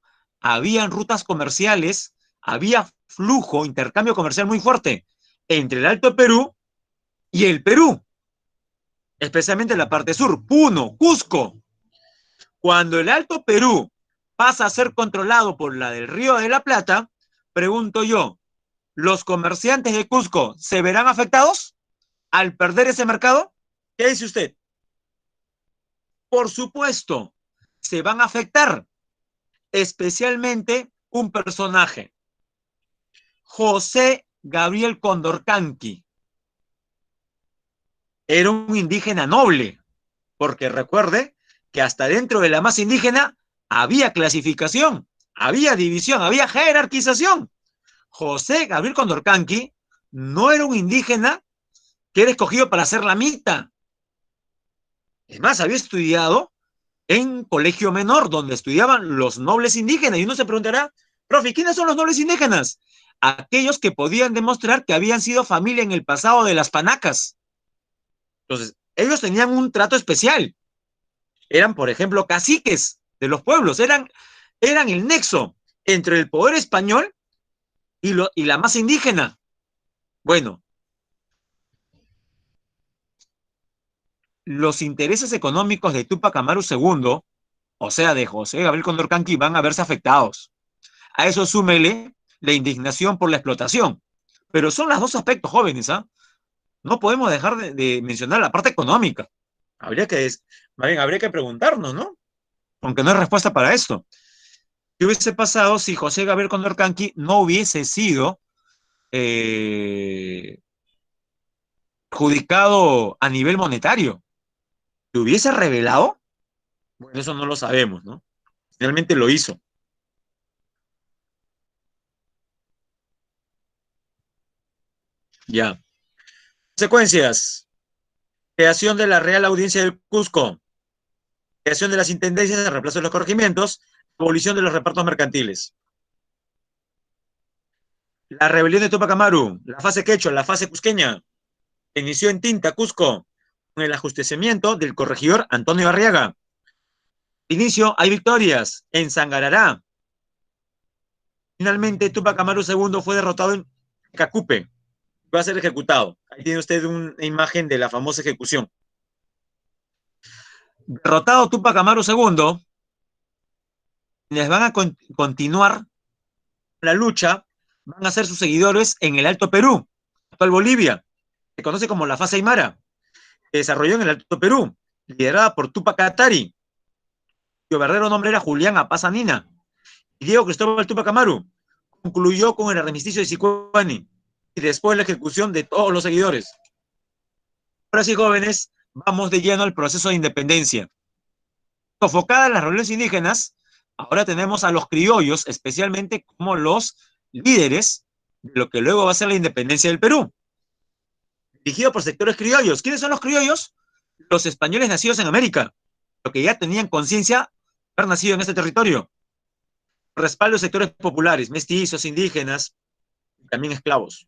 habían rutas comerciales, había flujo, intercambio comercial muy fuerte entre el Alto Perú y el Perú, especialmente en la parte sur, Puno, Cusco. Cuando el Alto Perú pasa a ser controlado por la del Río de la Plata, pregunto yo, ¿los comerciantes de Cusco se verán afectados al perder ese mercado? ¿Qué dice usted? Por supuesto, se van a afectar, especialmente un personaje, José Gabriel Condorcanqui. Era un indígena noble, porque recuerde que hasta dentro de la masa indígena había clasificación, había división, había jerarquización. José Gabriel Condorcanqui no era un indígena que era escogido para hacer la mita. Es más, había estudiado en colegio menor, donde estudiaban los nobles indígenas. Y uno se preguntará, profe, ¿quiénes son los nobles indígenas? Aquellos que podían demostrar que habían sido familia en el pasado de las panacas. Entonces, ellos tenían un trato especial. Eran, por ejemplo, caciques de los pueblos, eran el nexo entre el poder español y la masa indígena. Bueno, los intereses económicos de Túpac Amaru II, o sea, de José Gabriel Condorcanqui, van a verse afectados. A eso súmele la indignación por la explotación. Pero son los dos aspectos jóvenes, ¿ah? No podemos dejar de mencionar la parte económica. Habría que, más bien, habría que preguntarnos, ¿no? Aunque no hay respuesta para esto. ¿Qué hubiese pasado si José Gabriel Condorcanqui no hubiese sido eh, adjudicado a nivel monetario? ¿Lo hubiese revelado? Bueno, eso no lo sabemos, ¿no? Finalmente lo hizo. Ya. Consecuencias. Creación de la Real Audiencia del Cusco. Creación de las intendencias en reemplazo de los corregimientos. Abolición de los repartos mercantiles. La rebelión de Tupac Amaru, la fase quechua, la fase cusqueña, inició en Tinta, Cusco, con el ajusticiamiento del corregidor Antonio Arriaga. Inicio, hay victorias en Sangarará. Finalmente, Tupac Amaru II fue derrotado en Cacupe. Va a ser ejecutado. Ahí tiene usted una imagen de la famosa ejecución. Derrotado Tupac Amaru II, les van a continuar la lucha, van a ser sus seguidores en el Alto Perú, actual Bolivia. Se conoce como la fase Aymara. Se desarrolló en el Alto Perú, liderada por Tupac Katari, cuyo verdadero nombre era Julián Apazanina, y Diego Cristóbal Tupac Amaru. Concluyó con el armisticio de Sicuani y después la ejecución de todos los seguidores. Ahora sí, jóvenes, vamos de lleno al proceso de independencia. Sofocada en las rebeliones indígenas, ahora tenemos a los criollos, especialmente como los líderes de lo que luego va a ser la independencia del Perú. Dirigido por sectores criollos. ¿Quiénes son los criollos? Los españoles nacidos en América, los que ya tenían conciencia de haber nacido en este territorio. Respaldo de sectores populares, mestizos, indígenas, y también esclavos.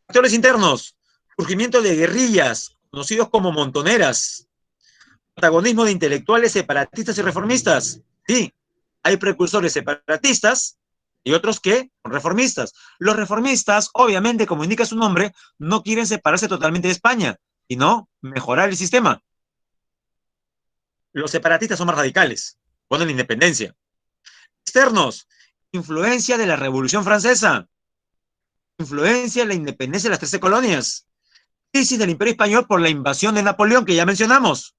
Factores internos, surgimiento de guerrillas, conocidos como montoneras, protagonismo de intelectuales separatistas y reformistas. Sí, hay precursores separatistas y otros que son reformistas. Los reformistas, obviamente, como indica su nombre, no quieren separarse totalmente de España, sino mejorar el sistema. Los separatistas son más radicales, ponen la independencia. Externos, influencia de la Revolución Francesa, influencia de la independencia de las 13 colonias, crisis del Imperio Español por la invasión de Napoleón, que ya mencionamos.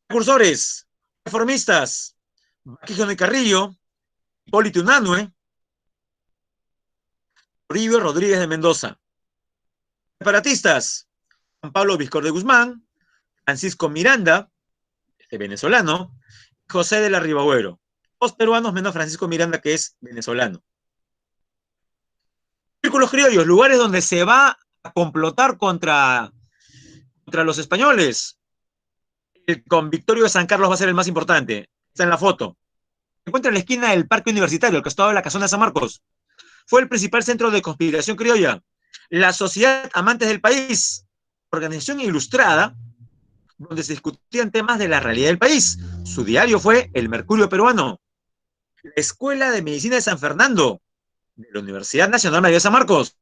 Precursores, reformistas, Baquijano y Carrillo, Hipólito Unanue, Toribio Rodríguez de Mendoza. Separatistas, Juan Pablo Vizcor de Guzmán, Francisco Miranda, venezolano, José de la Ribagüero. Dos peruanos menos Francisco Miranda, que es venezolano. Círculos criollos, lugares donde se va a complotar contra los españoles. El convictorio de San Carlos va a ser el más importante. Está en la foto. Se encuentra en la esquina del Parque Universitario, el costado de la Casona de San Marcos. Fue el principal centro de conspiración criolla. La Sociedad Amantes del País, organización ilustrada, donde se discutían temas de la realidad del país. Su diario fue El Mercurio Peruano. La Escuela de Medicina de San Fernando, de la Universidad Nacional María de San Marcos,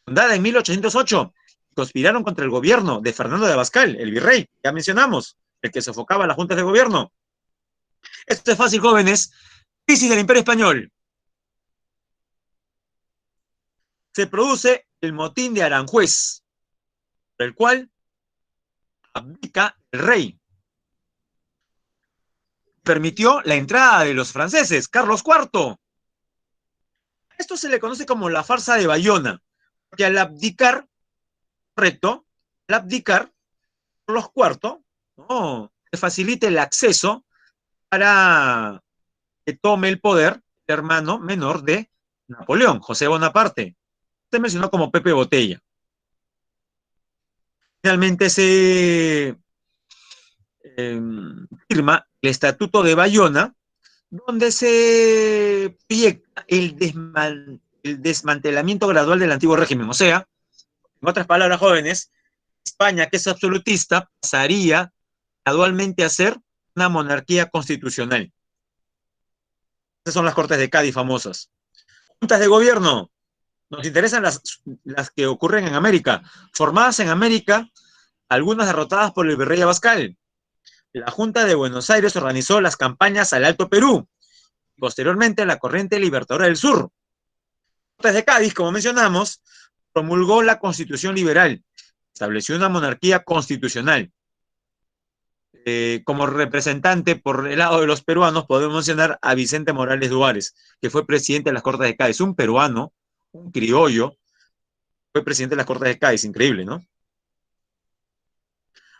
fundada en 1808, conspiraron contra el gobierno de Fernando de Abascal, el virrey, ya mencionamos, el que sofocaba las juntas de gobierno. Esto es fácil, jóvenes. Crisis del Imperio Español. Se produce el motín de Aranjuez, por el cual abdica el rey. Permitió la entrada de los franceses, Carlos IV. Esto se le conoce como la farsa de Bayona, porque al abdicar, correcto, al abdicar, Carlos IV, no, se facilita el acceso para que tome el poder el hermano menor de Napoleón, José Bonaparte. Se mencionó como Pepe Botella. Finalmente se firma el Estatuto de Bayona, donde se proyecta el desmantelamiento gradual del antiguo régimen. O sea, en otras palabras, jóvenes, España, que es absolutista, pasaría gradualmente a ser una monarquía constitucional. Esas son las Cortes de Cádiz famosas. Juntas de gobierno. Nos interesan las que ocurren en América. Formadas en América, algunas derrotadas por el virrey Abascal. La Junta de Buenos Aires organizó las campañas al Alto Perú. Posteriormente, la Corriente Libertadora del Sur. Cortes de Cádiz, como mencionamos, promulgó la Constitución Liberal. Estableció una monarquía constitucional. Como representante por el lado de los peruanos, podemos mencionar a Vicente Morales Duárez, que fue presidente de las Cortes de Cádiz, un peruano, un criollo, fue presidente de las Cortes de Cádiz, increíble, ¿no?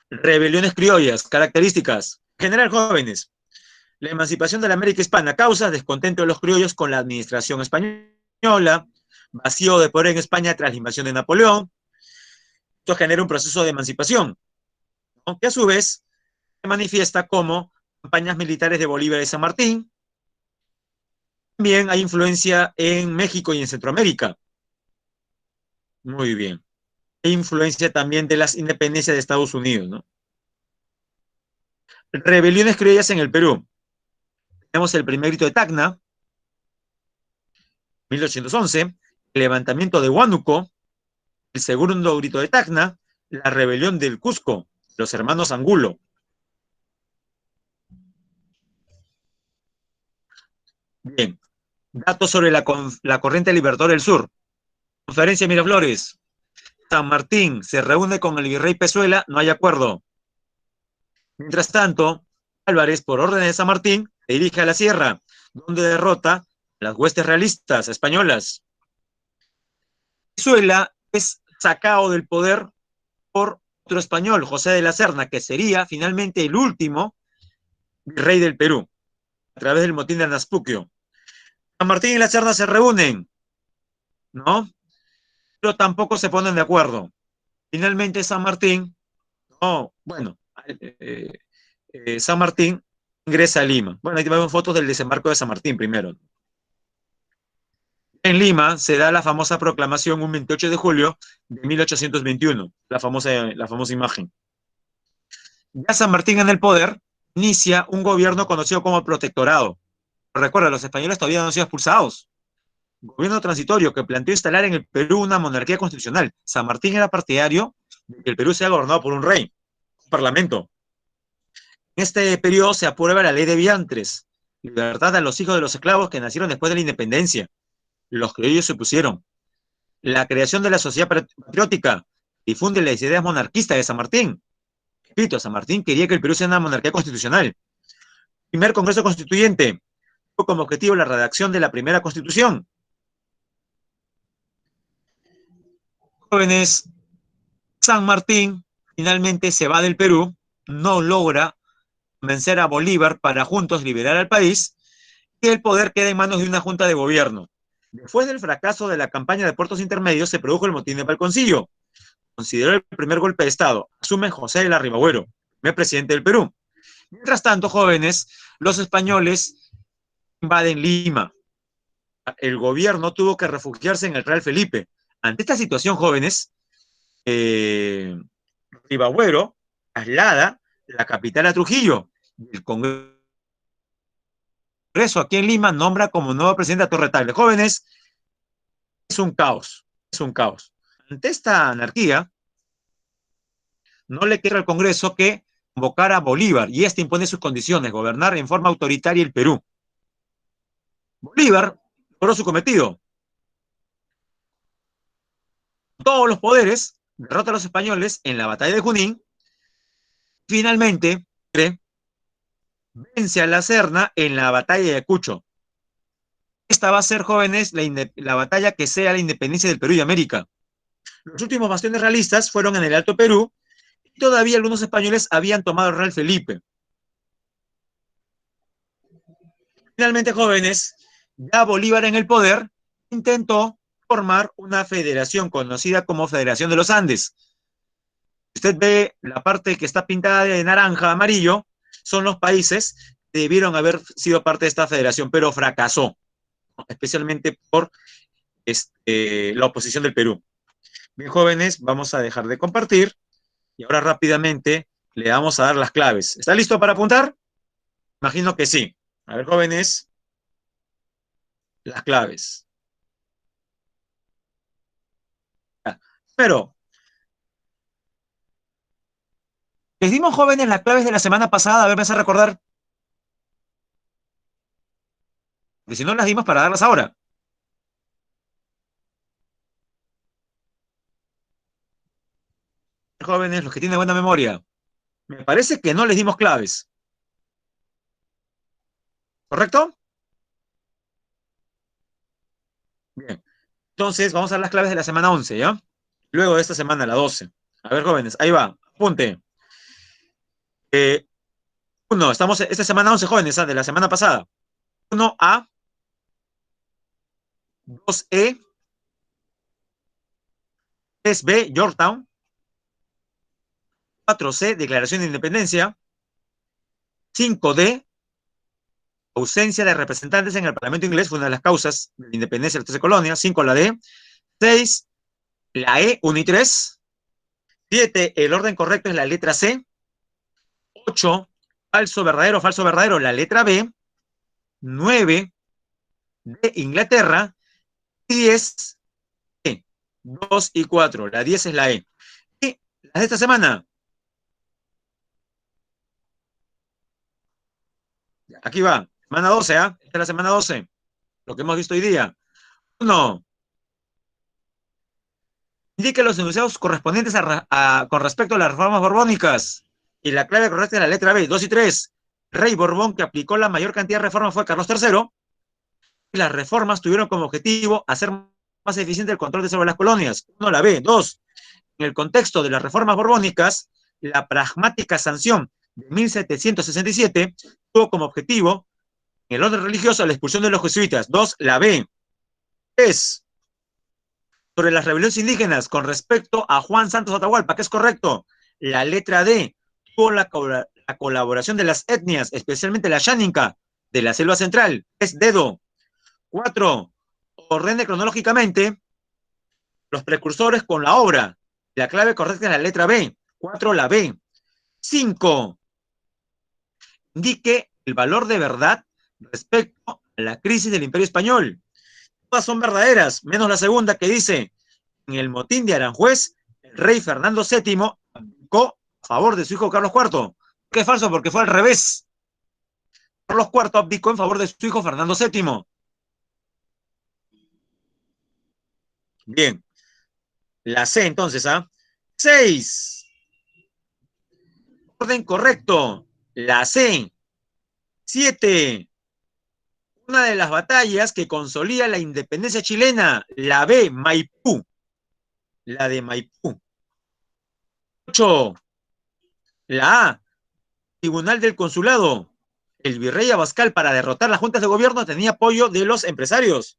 Rebeliones criollas, características. General, jóvenes. La emancipación de la América Hispana causa descontento de los criollos con la administración española, vacío de poder en España tras la invasión de Napoleón. Esto genera un proceso de emancipación, ¿no? Que a su vez se manifiesta como campañas militares de Bolívar y San Martín. También hay influencia en México y en Centroamérica. Muy bien. Hay influencia también de las independencias de Estados Unidos, ¿no? Rebeliones criollas en el Perú. Tenemos el primer grito de Tacna, 1811, el levantamiento de Huánuco, el segundo grito de Tacna, la rebelión del Cusco, los hermanos Angulo. Bien, datos sobre la corriente libertadora del sur. Conferencia de Miraflores. San Martín se reúne con el virrey Pezuela, no hay acuerdo. Mientras tanto, Álvarez, por orden de San Martín, se dirige a la sierra, donde derrota a las huestes realistas españolas. Pezuela es sacado del poder por otro español, José de la Serna, que sería finalmente el último virrey del Perú, a través del motín de Anaspuquio. San Martín y la Serna se reúnen, ¿no? Pero tampoco se ponen de acuerdo. Finalmente San Martín, no, bueno, San Martín ingresa a Lima. Bueno, ahí vemos fotos del desembarco de San Martín primero. En Lima se da la famosa proclamación un 28 de julio de 1821, la famosa imagen. Ya San Martín en el poder inicia un gobierno conocido como protectorado. Recuerda, los españoles todavía no han sido expulsados. Gobierno transitorio que planteó instalar en el Perú una monarquía constitucional. San Martín era partidario de que el Perú sea gobernado por un rey, un parlamento. En este periodo se aprueba la ley de Viantres, libertad a los hijos de los esclavos que nacieron después de la independencia. Los criollos se opusieron. La creación de la sociedad patriótica difunde las ideas monarquistas de San Martín. Repito, San Martín quería que el Perú sea una monarquía constitucional. Primer Congreso Constituyente tuvo como objetivo la redacción de la primera Constitución. Jóvenes, San Martín finalmente se va del Perú, no logra convencer a Bolívar para juntos liberar al país y el poder queda en manos de una junta de gobierno. Después del fracaso de la campaña de puertos intermedios se produjo el motín de Palconcillo. Consideró el primer golpe de Estado. Asume José de Larribagüero, primer presidente del Perú. Mientras tanto, jóvenes, los españoles invaden Lima. El gobierno tuvo que refugiarse en el Real Felipe. Ante esta situación, jóvenes, Ribagüero traslada la capital a Trujillo. El Congreso aquí en Lima nombra como nuevo presidente a Torre Tagle. Jóvenes, es un caos, es un caos. Ante esta anarquía, no le queda al Congreso que convocar a Bolívar y este impone sus condiciones, gobernar en forma autoritaria el Perú. Bolívar logró su cometido. Todos los poderes, derrota a los españoles en la batalla de Junín. Finalmente, vence a la Serna en la batalla de Ayacucho. Esta va a ser, jóvenes, la batalla que sea la independencia del Perú y América. Los últimos bastiones realistas fueron en el Alto Perú y todavía algunos españoles habían tomado el Real Felipe. Finalmente, jóvenes, ya Bolívar en el poder intentó formar una federación conocida como Federación de los Andes. Usted ve la parte que está pintada de naranja, amarillo, son los países que debieron haber sido parte de esta federación, pero fracasó, especialmente por la oposición del Perú. Bien, jóvenes, vamos a dejar de compartir y ahora rápidamente le vamos a dar las claves. ¿Está listo para apuntar? Imagino que sí. A ver, jóvenes, las claves. Pero, les dimos, jóvenes, las claves de la semana pasada. A ver, me vas a recordar. Porque si no, las dimos para darlas ahora. Jóvenes, los que tienen buena memoria. Me parece que no les dimos claves. ¿Correcto? Bien. Entonces, vamos a dar las claves de la semana 11, ¿ya? Luego de esta semana, la 12. A ver, jóvenes, ahí va. Apunte. Eh, uno, estamos esta semana 11, jóvenes, de la semana pasada. 1A, 2E, 3B, Yorktown. 4C, Declaración de Independencia. 5D, ausencia de representantes en el Parlamento inglés fue una de las causas de la independencia de las 13 colonias. 5, la D. 6, la E, 1 y 3. 7, el orden correcto es la letra C. 8, falso, verdadero, la letra B. 9, de Inglaterra. 10, E. 2 y 4. La 10 es la E. Y las de esta semana. Aquí va. Semana 12, ¿ah? Esta es la semana 12. Lo que hemos visto hoy día. 1. Indique los enunciados correspondientes con respecto a las reformas borbónicas. Y la clave correcta es la letra B. 2 y 3. Rey Borbón que aplicó la mayor cantidad de reformas fue Carlos III. Y las reformas tuvieron como objetivo hacer más eficiente el control sobre las colonias. 1, la B. 2. En el contexto de las reformas borbónicas, la pragmática sanción de 1767 tuvo como objetivo, en el orden religioso, la expulsión de los jesuitas. 2, la B. 3. Sobre las rebeliones indígenas con respecto a Juan Santos Atahualpa, que es correcto. La letra D. Tuvo la colaboración de las etnias, especialmente la Xáninca, de la selva central. Es dedo. 4. Ordene cronológicamente los precursores con la obra. La clave correcta es la letra B. 4, la B. 5. Indique el valor de verdad respecto a la crisis del Imperio Español. Todas son verdaderas, menos la segunda que dice, en el motín de Aranjuez, el rey Fernando VII abdicó a favor de su hijo Carlos IV. ¿Qué es falso? Porque fue al revés. Carlos IV abdicó en favor de su hijo Fernando VII. Bien. La C entonces, ¿ah? 6. Orden correcto. La C. 7. Una de las batallas que consolida la independencia chilena. La B. Maipú. La de Maipú. 8. La A. Tribunal del Consulado. El virrey Abascal, para derrotar las juntas de gobierno, tenía apoyo de los empresarios,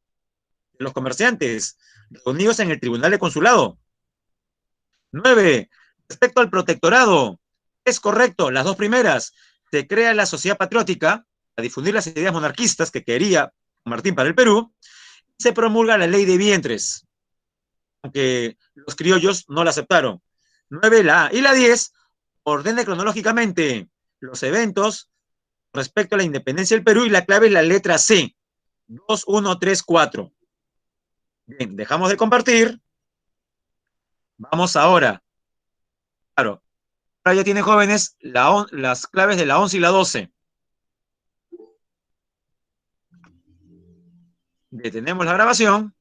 de los comerciantes, reunidos en el Tribunal de Consulado. 9. Respecto al protectorado, es correcto, las dos primeras. Se crea la Sociedad Patriótica para difundir las ideas monarquistas que quería Martín para el Perú. Se promulga la ley de vientres, aunque los criollos no la aceptaron. 9, la A. Y la 10, ordena cronológicamente los eventos respecto a la independencia del Perú y la clave es la letra C. 2, 1, 3, 4. Bien, dejamos de compartir. Vamos ahora. Claro, ahora ya tiene, jóvenes, las claves de la 11 y la 12. Detenemos la grabación.